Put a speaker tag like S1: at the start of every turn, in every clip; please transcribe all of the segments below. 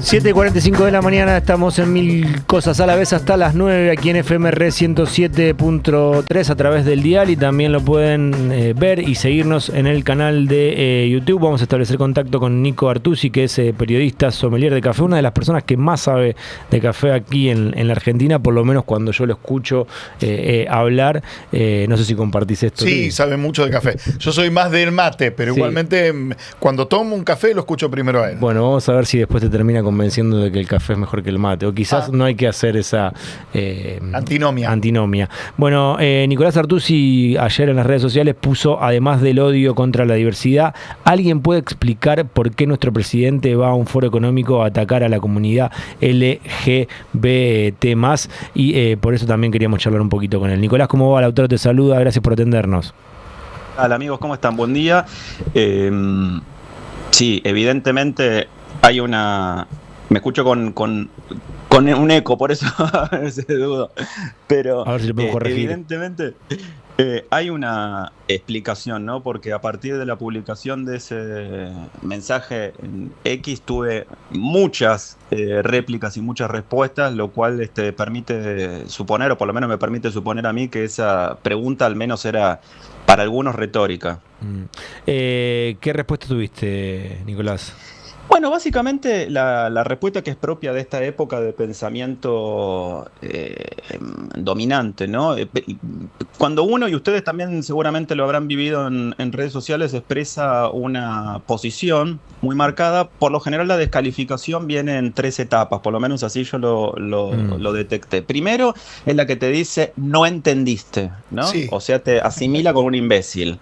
S1: 7:45 de la mañana, estamos en Mil Cosas a la Vez hasta las 9 aquí en FMR 107.3 a través del dial, y también lo pueden ver y seguirnos en el canal de YouTube. Vamos a establecer contacto con Nico Artusi, que es periodista, sommelier de café, una de las personas que más sabe de café aquí en la Argentina, por lo menos cuando yo lo escucho hablar. No sé si compartís esto.
S2: Sí, sabe mucho de café. Yo soy más del mate, pero igualmente cuando tomo un café lo escucho primero a él.
S1: Bueno, vamos a ver si después te termina convenciendo de que el café es mejor que el mate, o quizás no hay que hacer esa antinomia. Bueno, Nicolás Artusi ayer en las redes sociales puso, además del odio contra la diversidad, ¿alguien puede explicar por qué nuestro presidente va a un foro económico a atacar a la comunidad LGBT+? Y por eso también queríamos charlar un poquito con él. Nicolás, ¿cómo va? Lautaro te saluda, gracias por atendernos.
S3: Hola amigos, ¿cómo están? Buen día. Sí, evidentemente hay una... Me escucho con un eco, por eso a veces dudo. Pero
S1: a ver si lo puedo corregir.
S3: Evidentemente hay una explicación, ¿no? Porque a partir de la publicación de ese mensaje en X tuve muchas réplicas y muchas respuestas, lo cual permite suponer, o por lo menos me permite suponer a mí, que esa pregunta al menos era para algunos retórica.
S1: ¿Qué respuesta tuviste, Nicolás?
S3: Bueno, básicamente la respuesta que es propia de esta época de pensamiento dominante, ¿no? Cuando uno, y ustedes también seguramente lo habrán vivido en redes sociales, expresa una posición muy marcada, por lo general la descalificación viene en 3 etapas, por lo menos así yo lo detecté. Primero es la que te dice no entendiste, ¿no? Sí. O sea, te asimila con un imbécil,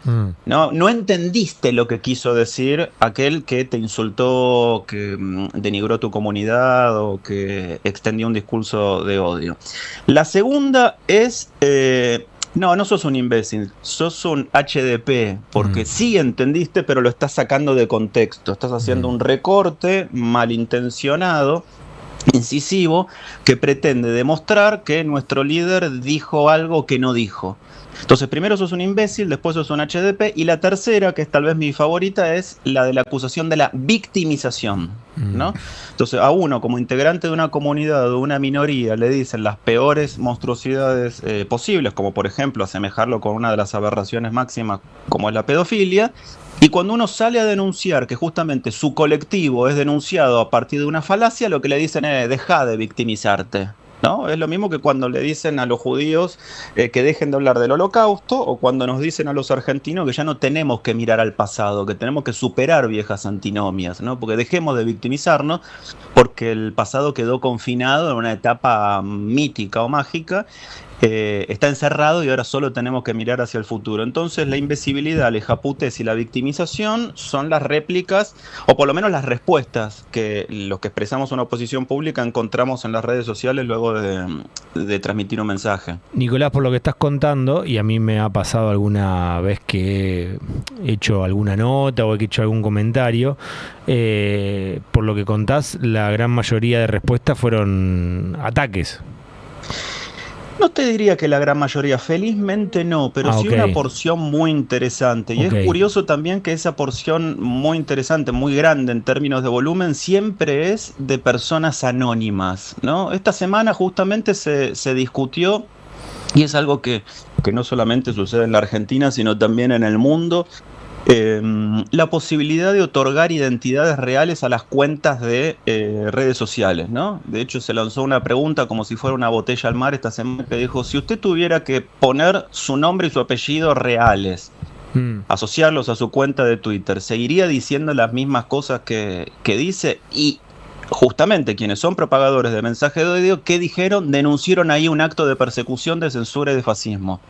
S3: ¿no? No entendiste lo que quiso decir aquel que te insultó, que denigró tu comunidad o que extendió un discurso de odio. La segunda es, no sos un imbécil, sos un HDP, porque sí entendiste, pero lo estás sacando de contexto, estás haciendo un recorte malintencionado, incisivo, que pretende demostrar que nuestro líder dijo algo que no dijo. Entonces, primero sos un imbécil, después sos un HDP, y la tercera, que es tal vez mi favorita, es la de la acusación de la victimización, ¿no? Entonces, a uno como integrante de una comunidad o de una minoría le dicen las peores monstruosidades posibles, como por ejemplo asemejarlo con una de las aberraciones máximas como es la pedofilia, y cuando uno sale a denunciar que justamente su colectivo es denunciado a partir de una falacia, lo que le dicen es deja de victimizarte, ¿no? Es lo mismo que cuando le dicen a los judíos que dejen de hablar del holocausto, o cuando nos dicen a los argentinos que ya no tenemos que mirar al pasado, que tenemos que superar viejas antinomias, ¿no? Porque dejemos de victimizarnos, porque el pasado quedó confinado en una etapa mítica o mágica, está encerrado y ahora solo tenemos que mirar hacia el futuro. Entonces la invisibilidad, la hijaputez y la victimización son las réplicas, o por lo menos las respuestas que los que expresamos una oposición pública encontramos en las redes sociales luego de transmitir un mensaje.
S1: Nicolás, por lo que estás contando, y a mí me ha pasado alguna vez que he hecho alguna nota o he hecho algún comentario, por lo que contás, la gran mayoría de respuestas fueron ataques.
S3: No te diría que la gran mayoría, felizmente no, pero sí una porción muy interesante. Y es curioso también que esa porción muy interesante, muy grande en términos de volumen, siempre es de personas anónimas, ¿no? Esta semana justamente se discutió, y es algo que no solamente sucede en la Argentina, sino también en el mundo, la posibilidad de otorgar identidades reales a las cuentas de redes sociales, ¿no? De hecho, se lanzó una pregunta como si fuera una botella al mar esta semana, que dijo: si usted tuviera que poner su nombre y su apellido reales, asociarlos a su cuenta de Twitter, ¿seguiría diciendo las mismas cosas que dice? Y justamente quienes son propagadores de mensajes de odio, ¿qué dijeron? Denunciaron ahí un acto de persecución, de censura y de fascismo.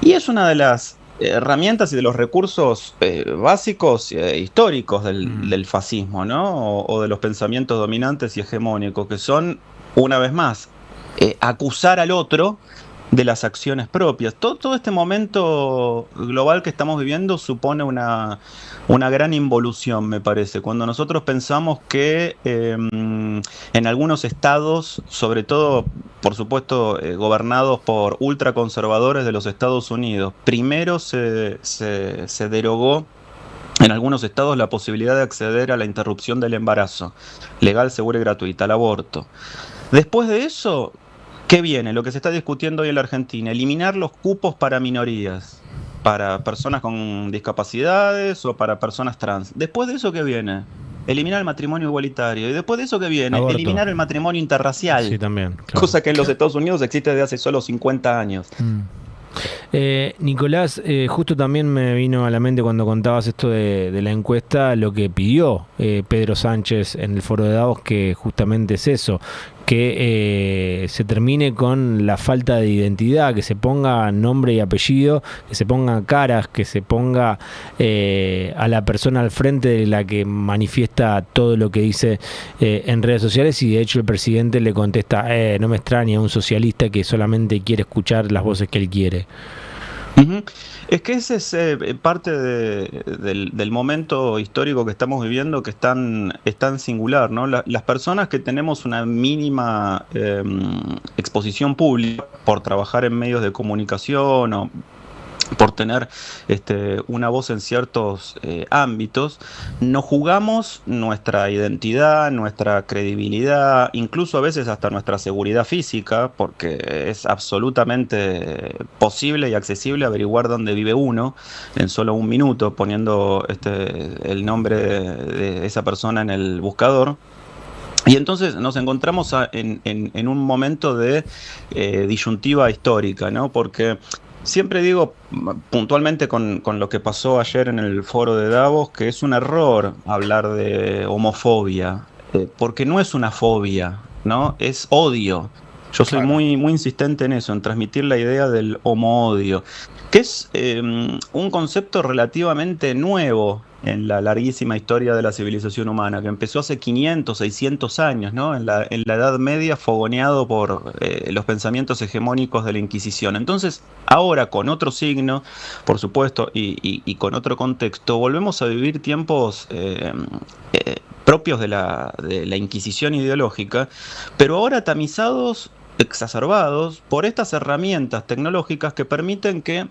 S3: Y es una de las herramientas y de los recursos básicos históricos del fascismo, ¿no? O de los pensamientos dominantes y hegemónicos, que son, una vez más, acusar al otro de las acciones propias. Todo este momento global que estamos viviendo supone una gran involución, me parece. Cuando nosotros pensamos que en algunos estados, sobre todo, por supuesto, gobernados por ultraconservadores de los Estados Unidos, primero se derogó en algunos estados la posibilidad de acceder a la interrupción del embarazo, legal, segura y gratuita, al aborto. Después de eso, ¿qué viene? Lo que se está discutiendo hoy en la Argentina, eliminar los cupos para minorías, para personas con discapacidades o para personas trans. Después de eso, ¿qué viene? Eliminar el matrimonio igualitario. Y después de eso, ¿qué viene?
S1: Aborto.
S3: Eliminar el matrimonio interracial.
S1: Sí, también. Claro.
S3: Cosa que en los Estados Unidos existe desde hace solo 50 años.
S1: Nicolás, justo también me vino a la mente cuando contabas esto de la encuesta, lo que pidió Pedro Sánchez en el foro de Davos, que justamente es eso, que se termine con la falta de identidad, que se ponga nombre y apellido, que se pongan caras, que se ponga a la persona al frente de la que manifiesta todo lo que dice en redes sociales, y de hecho el presidente le contesta, no me extraña un socialista que solamente quiere escuchar las voces que él quiere.
S3: Uh-huh. Es que ese es parte del momento histórico que estamos viviendo, que es tan singular, ¿no? Las personas que tenemos una mínima exposición pública por trabajar en medios de comunicación o por tener una voz en ciertos ámbitos, nos jugamos nuestra identidad, nuestra credibilidad, incluso a veces hasta nuestra seguridad física, porque es absolutamente posible y accesible averiguar dónde vive uno en solo un minuto, poniendo el nombre de esa persona en el buscador. Y entonces nos encontramos en un momento de disyuntiva histórica, ¿no? Porque siempre digo puntualmente con lo que pasó ayer en el foro de Davos, que es un error hablar de homofobia, porque no es una fobia, ¿no? Es odio. Yo soy muy insistente en eso, en transmitir la idea del homo-odio, que es un concepto relativamente nuevo en la larguísima historia de la civilización humana, que empezó hace 500, 600 años, ¿no? En la Edad Media, fogoneado por los pensamientos hegemónicos de la Inquisición. Entonces, ahora con otro signo, por supuesto, y con otro contexto, volvemos a vivir tiempos propios de la Inquisición ideológica, pero ahora tamizados, exacerbados por estas herramientas tecnológicas que permiten que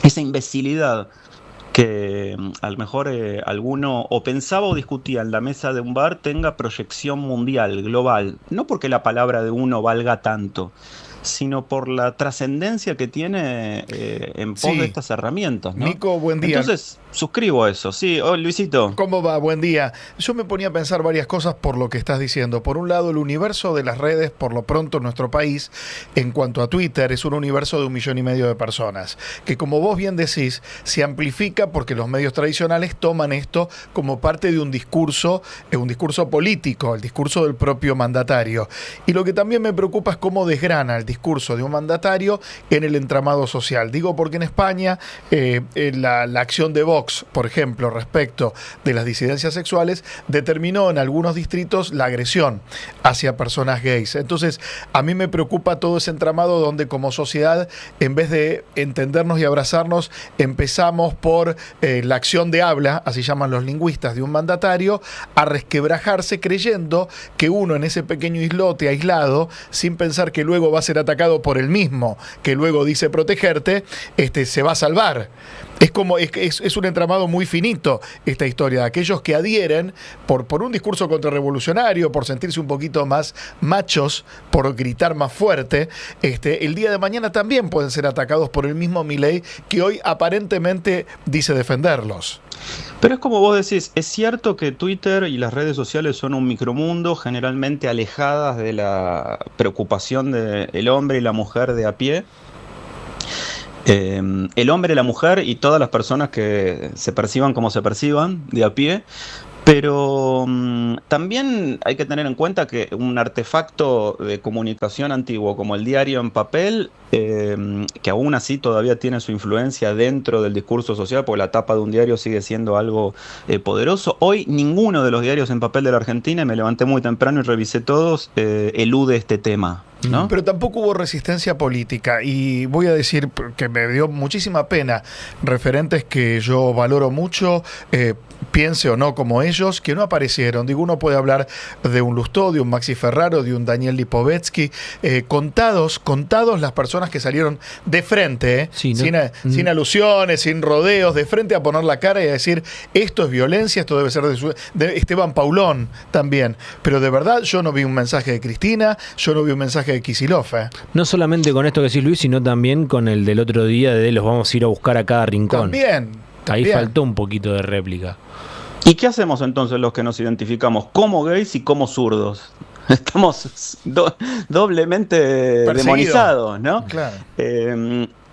S3: esa imbecilidad que a lo mejor alguno o pensaba o discutía en la mesa de un bar tenga proyección mundial, global, no porque la palabra de uno valga tanto, sino por la trascendencia que tiene en pos de estas herramientas, ¿no?
S2: Nico, buen día.
S3: Entonces, suscribo eso. Sí, Luisito.
S2: ¿Cómo va? Buen día. Yo me ponía a pensar varias cosas por lo que estás diciendo. Por un lado, el universo de las redes, por lo pronto en nuestro país, en cuanto a Twitter, es un universo de 1,5 millones de personas, que como vos bien decís, se amplifica porque los medios tradicionales toman esto como parte de un discurso político, el discurso del propio mandatario. Y lo que también me preocupa es cómo desgrana el discurso de un mandatario en el entramado social. Digo porque en España la acción de Vox, por ejemplo, respecto de las disidencias sexuales, determinó en algunos distritos la agresión hacia personas gays. Entonces, a mí me preocupa todo ese entramado donde como sociedad, en vez de entendernos y abrazarnos, empezamos por la acción de habla, así llaman los lingüistas, de un mandatario, a resquebrajarse creyendo que uno en ese pequeño islote aislado, sin pensar que luego va a ser atacado por el mismo, que luego dice protegerte, se va a salvar. Es un entramado muy finito esta historia de aquellos que adhieren por un discurso contrarrevolucionario, por sentirse un poquito más machos, por gritar más fuerte. El día de mañana también pueden ser atacados por el mismo Milei, que hoy aparentemente dice defenderlos.
S3: Pero es como vos decís, es cierto que Twitter y las redes sociales son un micromundo, generalmente alejadas de la preocupación del hombre y la mujer de a pie. El hombre, la mujer y todas las personas que se perciban como se perciban de a pie, pero también hay que tener en cuenta que un artefacto de comunicación antiguo como el diario en papel, que aún así todavía tiene su influencia dentro del discurso social, porque la tapa de un diario sigue siendo algo poderoso. Hoy ninguno de los diarios en papel de la Argentina, me levanté muy temprano y revisé todos, elude este tema, ¿no?
S2: Pero tampoco hubo resistencia política, y voy a decir que me dio muchísima pena referentes que yo valoro mucho, piense o no como ellos, que no aparecieron. Digo, uno puede hablar de un Lustó, de un Maxi Ferraro, de un Daniel Lipovetsky, contados las personas que salieron de frente,
S1: sí, ¿no?
S2: sin alusiones, sin rodeos, de frente a poner la cara y a decir, esto es violencia, esto debe ser de Esteban Paulón también. Pero de verdad yo no vi un mensaje de Cristina, yo no vi un mensaje de Kicillof.
S1: No solamente con esto que decís, Luis, sino también con el del otro día de los vamos a ir a buscar a cada rincón.
S2: También.
S1: Ahí faltó un poquito de réplica.
S3: ¿Y qué hacemos entonces los que nos identificamos como gays y como zurdos? Estamos doblemente demonizados, ¿no?
S2: Claro.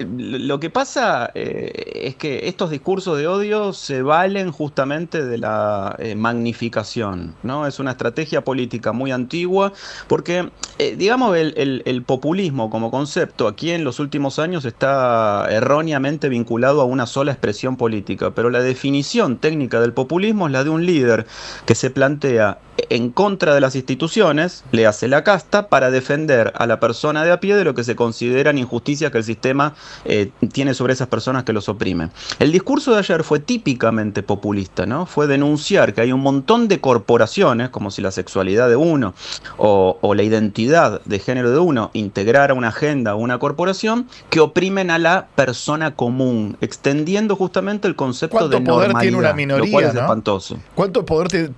S3: Lo que pasa es que estos discursos de odio se valen justamente de la magnificación, ¿no? Es una estrategia política muy antigua porque, digamos, el populismo como concepto aquí en los últimos años está erróneamente vinculado a una sola expresión política, pero la definición técnica del populismo es la de un líder que se plantea en contra de las instituciones, le hace la casta para defender a la persona de a pie de lo que se consideran injusticias que el sistema tiene sobre esas personas que los oprimen. El discurso de ayer fue típicamente populista, ¿no? Fue denunciar que hay un montón de corporaciones, como si la sexualidad de uno o la identidad de género de uno integrara una agenda o una corporación que oprimen a la persona común, extendiendo justamente el concepto de normalidad. ¿Cuánto poder tiene una minoría? Lo cual es espantoso.
S2: ¿Cuánto poder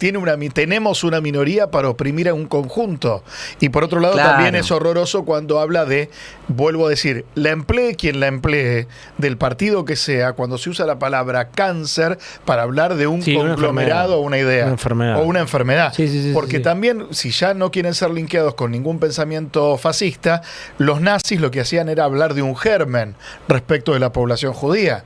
S2: tenemos una minoría para oprimir a un conjunto? Y por otro lado, también es horroroso cuando habla de, vuelvo a decir, la emplee quien la emplee, del partido que sea, cuando se usa la palabra cáncer para hablar de un conglomerado o una idea. O una enfermedad. Porque también, si ya no quieren ser linkeados con ningún pensamiento fascista, los nazis lo que hacían era hablar de un germen respecto de la población judía.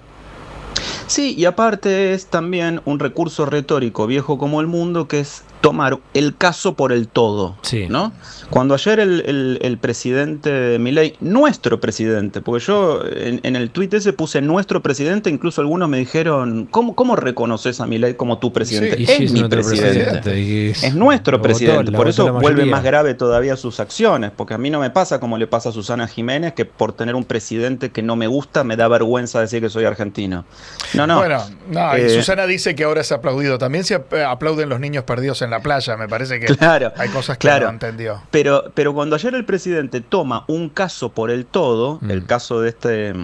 S3: Sí, y aparte es también un recurso retórico viejo como el mundo, que es tomar el caso por el todo, ¿no? Cuando ayer el presidente Milei, nuestro presidente, porque yo en el tuit ese puse nuestro presidente, incluso algunos me dijeron, ¿cómo reconoces a Milei como tu presidente? Es mi presidente. Es nuestro presidente, por eso vuelve más grave todavía sus acciones, porque a mí no me pasa como le pasa a Susana Jiménez, que por tener un presidente que no me gusta me da vergüenza decir que soy argentino. No.
S2: Bueno, y Susana dice que ahora se ha aplaudido. También se aplauden los niños perdidos en la playa. Me parece que hay cosas que no entendió.
S3: Pero cuando ayer el presidente toma un caso por el todo, el caso de este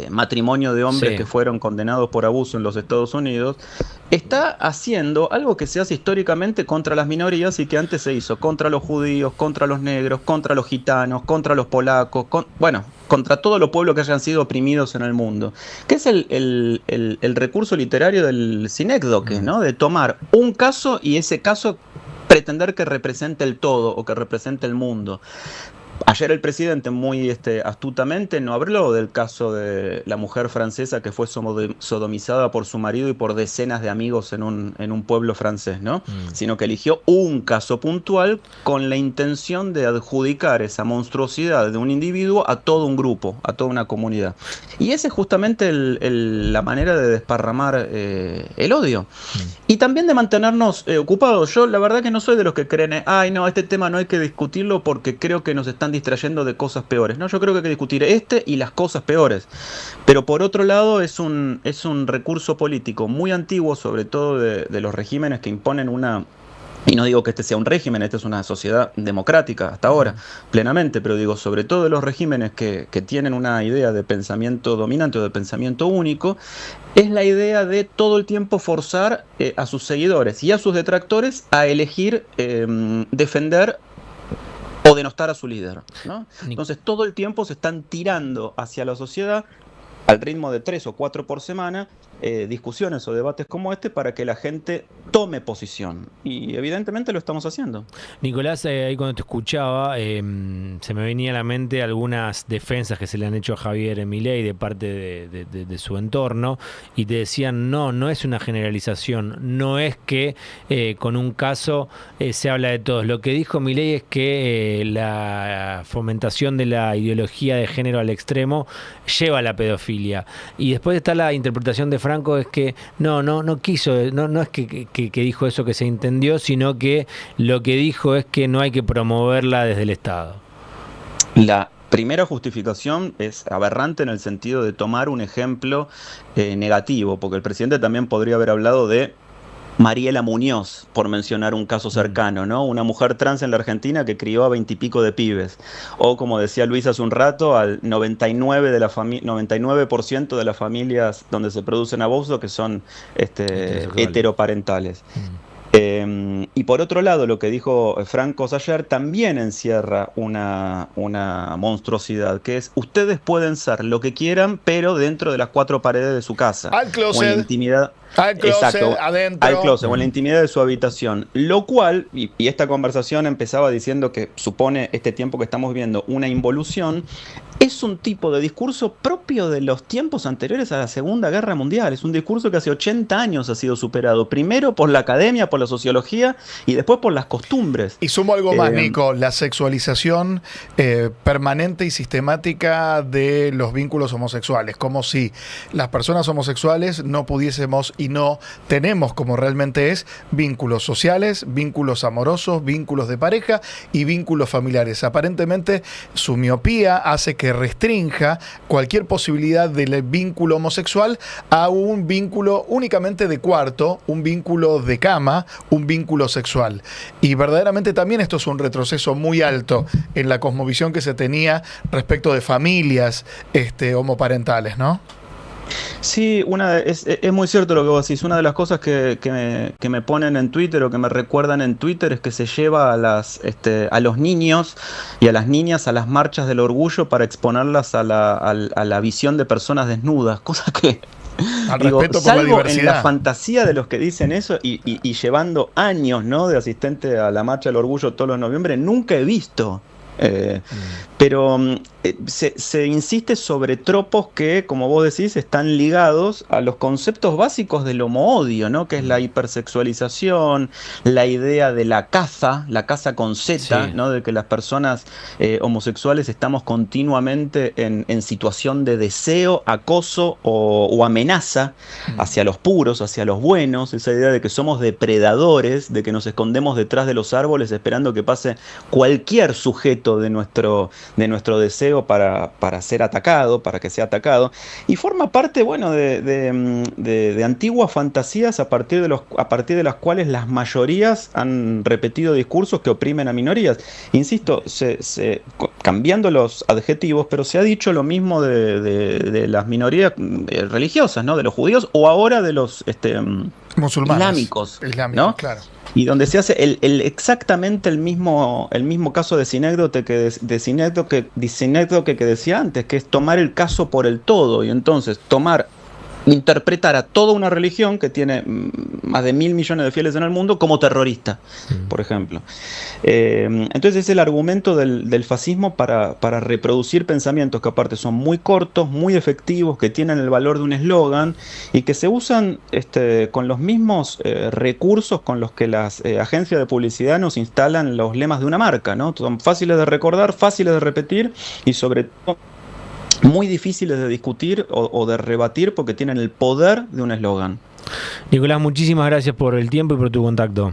S3: matrimonio de hombres que fueron condenados por abuso en los Estados Unidos, está haciendo algo que se hace históricamente contra las minorías y que antes se hizo contra los judíos, contra los negros, contra los gitanos, contra los polacos, contra todos los pueblos que hayan sido oprimidos en el mundo, que es el recurso literario del sinécdoque, ¿no? De tomar un caso y ese caso pretender que represente el todo o que represente el mundo. Ayer el presidente muy astutamente no habló del caso de la mujer francesa que fue sodomizada por su marido y por decenas de amigos en un pueblo francés, ¿no? Sino que eligió un caso puntual con la intención de adjudicar esa monstruosidad de un individuo a todo un grupo, a toda una comunidad. Y esa es justamente la manera de desparramar el odio. Y también de mantenernos ocupados. Yo la verdad que no soy de los que creen, este tema no hay que discutirlo porque creo que nos están distrayendo de cosas peores. No, yo creo que hay que discutir y las cosas peores. Pero por otro lado es un recurso político muy antiguo, sobre todo de los regímenes que imponen y no digo que este sea un régimen, esta es una sociedad democrática hasta ahora, plenamente, pero digo, sobre todo de los regímenes que tienen una idea de pensamiento dominante o de pensamiento único, es la idea de todo el tiempo forzar a sus seguidores y a sus detractores a elegir defender o denostar a su líder, ¿no? Entonces todo el tiempo se están tirando hacia la sociedad al ritmo de 3 o 4 por semana, discusiones o debates como este para que la gente tome posición. Y evidentemente lo estamos haciendo.
S1: Nicolás, ahí cuando te escuchaba, se me venía a la mente algunas defensas que se le han hecho a Javier Milei de parte de su entorno, y te decían, no es una generalización, no es que con un caso se habla de todos. Lo que dijo Milei es que la fomentación de la ideología de género al extremo lleva a la pedofilia. Y después está la interpretación de Franco, es que no quiso, no es que dijo eso que se entendió, sino que lo que dijo es que no hay que promoverla desde el Estado.
S3: primera justificación es aberrante en el sentido de tomar un ejemplo negativo, porque el presidente también podría haber hablado de Mariela Muñoz, por mencionar un caso cercano, ¿no? Una mujer trans en la Argentina que crió a 20 y pico de pibes. O, como decía Luis hace un rato, al 99% de las familias donde se producen abusos que son heteroparentales. Y por otro lado, lo que dijo Franco ayer también encierra una monstruosidad, que es: ustedes pueden ser lo que quieran, pero dentro de las 4 paredes de su casa.
S2: Al closet.
S3: O en la intimidad.
S2: Al closet,
S3: exacto,
S2: adentro.
S3: Al closet o en la intimidad de su habitación. Lo cual, y esta conversación empezaba diciendo que supone este tiempo que estamos viendo una involución, es un tipo de discurso propio de los tiempos anteriores a la Segunda Guerra Mundial. Es un discurso que hace 80 años ha sido superado, primero por la academia, por la sociología y después por las costumbres.
S2: Y sumo algo más, Nico, la sexualización permanente y sistemática de los vínculos homosexuales, como si las personas homosexuales no pudiésemos y no tenemos, como realmente es, vínculos sociales, vínculos amorosos, vínculos de pareja y vínculos familiares. Aparentemente su miopía hace que restrinja cualquier posibilidad del vínculo homosexual a un vínculo únicamente de cuarto, un vínculo de cama, un vínculo sexual. Y verdaderamente también esto es un retroceso muy alto en la cosmovisión que se tenía respecto de familias homoparentales, ¿no?
S3: Sí, es muy cierto lo que vos decís. Una de las cosas que me ponen en Twitter o que me recuerdan en Twitter es que se lleva a los niños y a las niñas a las marchas del orgullo para exponerlas a la visión de personas desnudas, cosa que...
S2: Al respeto por la diversidad.
S3: En la fantasía de los que dicen eso y llevando años, ¿no?, de asistente a la marcha del orgullo todos los noviembre, nunca he visto. Pero se insiste sobre tropos que, como vos decís, están ligados a los conceptos básicos del homo-odio, ¿no? Que es la hipersexualización, la idea de la caza con Z, sí, ¿no? De que las personas homosexuales estamos continuamente en situación de deseo, acoso o amenaza hacia los puros, hacia los buenos, esa idea de que somos depredadores, de que nos escondemos detrás de los árboles esperando que pase cualquier sujeto de nuestro deseo para ser atacado, para que sea atacado, y forma parte, bueno, de antiguas fantasías a partir de las cuales las mayorías han repetido discursos que oprimen a minorías. Insisto, cambiando los adjetivos, pero se ha dicho lo mismo de las minorías religiosas, ¿no? De los judíos o ahora de los
S2: musulmanes,
S3: islámicos, ¿no?
S2: Claro.
S3: Y donde se hace exactamente el mismo caso de sinécdoque que decía antes, que es tomar el caso por el todo, y entonces interpretar a toda una religión que tiene más de 1.000 millones de fieles en el mundo como terrorista, por ejemplo. Entonces es el argumento del fascismo para reproducir pensamientos que aparte son muy cortos, muy efectivos, que tienen el valor de un eslogan y que se usan con los mismos recursos con los que las agencias de publicidad nos instalan los lemas de una marca, ¿no? Son fáciles de recordar, fáciles de repetir y sobre todo muy difíciles de discutir o de rebatir porque tienen el poder de un eslogan.
S1: Nicolás, muchísimas gracias por el tiempo y por tu contacto.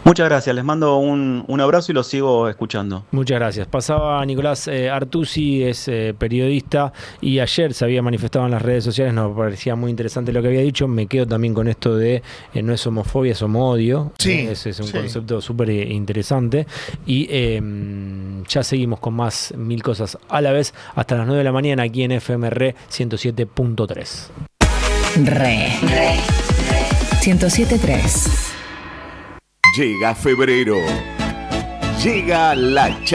S3: Muchas gracias, les mando un abrazo y los sigo escuchando.
S1: Muchas gracias. Pasaba Nicolás Artusi, es periodista y ayer se había manifestado en las redes sociales, nos parecía muy interesante lo que había dicho. Me quedo también con esto de no es homofobia, es homo-odio.
S2: Sí,
S1: ese es un concepto súper interesante. Y ya seguimos con más Mil Cosas a la Vez hasta las 9 de la mañana aquí en FMR 107.3.
S4: Re 107.3.
S5: Llega febrero. Llega la charla.